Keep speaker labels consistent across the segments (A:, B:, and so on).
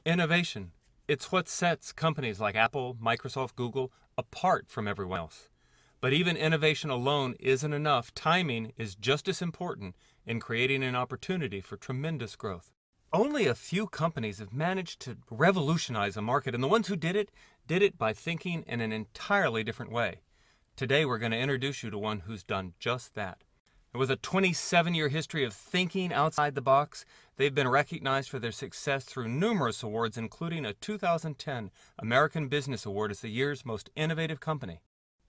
A: Innovation. It's what sets companies like Apple, Microsoft, Google apart from everyone else. But even innovation alone isn't enough. Timing is just as important in creating an opportunity for tremendous growth. Only a few companies have managed to revolutionize a market, and the ones who did it by thinking in an entirely different way. Today we're going to introduce you to one who's done just that. With a 27-year history of thinking outside the box, they've been recognized for their success through numerous awards, including a 2010 American Business Award as the year's most innovative company.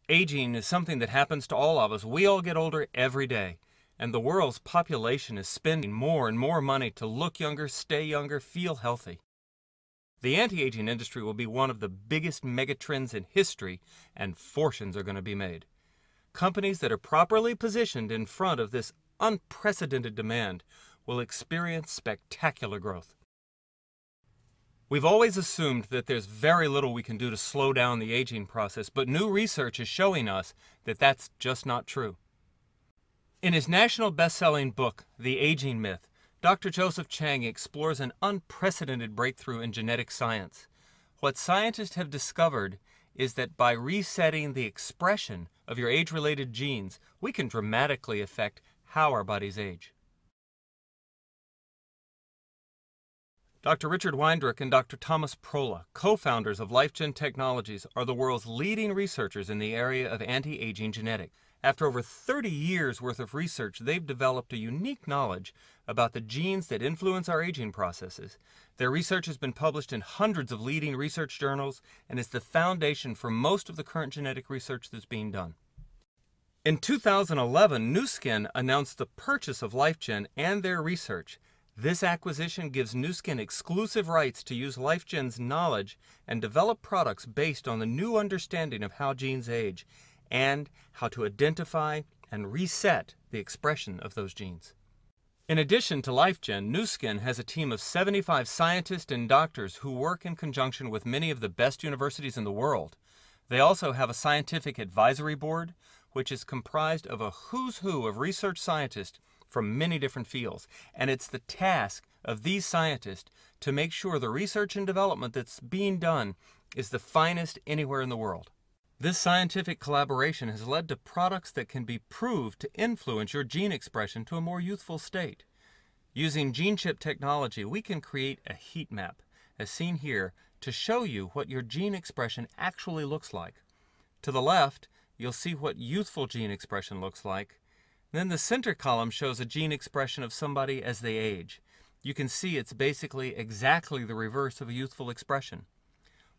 A: Aging is something that happens to all of us. We all get older every day, and the world's population is spending more and more money to look younger, stay younger, feel healthy. The anti-aging industry will be one of the biggest megatrends in history, and fortunes are going to be made. Companies that are properly positioned in front of this unprecedented demand will experience spectacular growth. We've always assumed that there's very little we can do to slow down the aging process, but new research is showing us that that's just not true. In his national best-selling book, The Aging Myth, Dr. Joseph Chang explores an unprecedented breakthrough in genetic science. What scientists have discovered is that by resetting the expression of your age-related genes, we can dramatically affect how our bodies age. Dr. Richard Weindruck and Dr. Thomas Prola, co-founders of LifeGen Technologies, are the world's leading researchers in the area of anti-aging genetics. After over 30 years worth of research, they've developed a unique knowledge about the genes that influence our aging processes. Their research has been published in hundreds of leading research journals and is the foundation for most of the current genetic research that's being done. In 2011, Nu Skin announced the purchase of LifeGen and their research. This acquisition gives Nu Skin exclusive rights to use LifeGen's knowledge and develop products based on the new understanding of how genes age and how to identify and reset the expression of those genes. In addition to LifeGen, Nu Skin has a team of 75 scientists and doctors who work in conjunction with many of the best universities in the world. They also have a scientific advisory board, which is comprised of a who's who of research scientists from many different fields. And it's the task of these scientists to make sure the research and development that's being done is the finest anywhere in the world. This scientific collaboration has led to products that can be proved to influence your gene expression to a more youthful state. Using gene chip technology, we can create a heat map, as seen here, to show you what your gene expression actually looks like. To the left, you'll see what youthful gene expression looks like. Then the center column shows a gene expression of somebody as they age. You can see it's basically exactly the reverse of a youthful expression.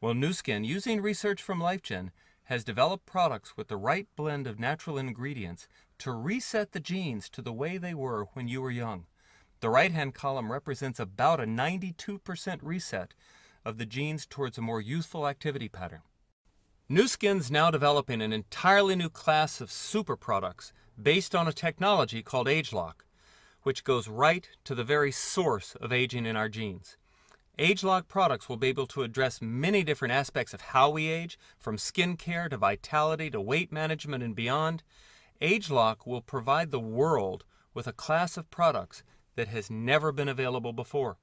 A: Well, Nu Skin, using research from LifeGen, has developed products with the right blend of natural ingredients to reset the genes to the way they were when you were young. The right-hand column represents about a 92% reset of the genes towards a more youthful activity pattern. Nu Skin's now developing an entirely new class of super products based on a technology called ageLOC, which goes right to the very source of aging in our genes. ageLOC products will be able to address many different aspects of how we age, from skin care to vitality to weight management and beyond. ageLOC will provide the world with a class of products that has never been available before.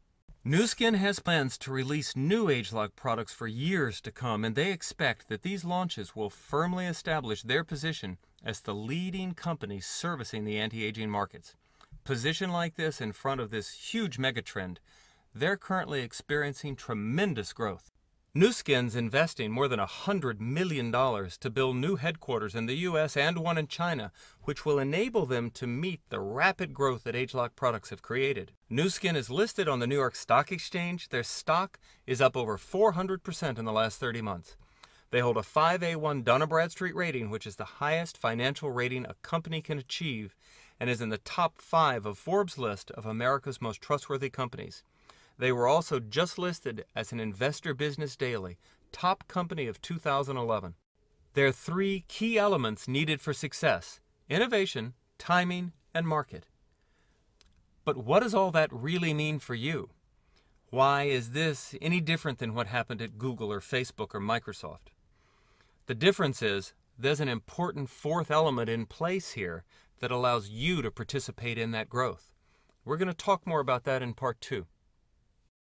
A: Nu Skin has plans to release new ageLOC products for years to come, and they expect that these launches will firmly establish their position as the leading company servicing the anti-aging markets. Positioned like this in front of this huge megatrend, they're currently experiencing tremendous growth. Nu Skin's investing more than $100 million to build new headquarters in the U.S. and one in China, which will enable them to meet the rapid growth that ageLOC products have created. Nu Skin is listed on the New York Stock Exchange. Their stock is up over 400% in the last 30 months. They hold a 5A1 Dun & Bradstreet rating, which is the highest financial rating a company can achieve, and is in the top 5 of Forbes' list of America's most trustworthy companies. They were also just listed as an Investor Business Daily top company of 2011. There are 3 key elements needed for success: innovation, timing, and market. But what does all that really mean for you? Why is this any different than what happened at Google or Facebook or Microsoft? The difference is there's an important 4th element in place here that allows you to participate in that growth. We're going to talk more about that in part 2.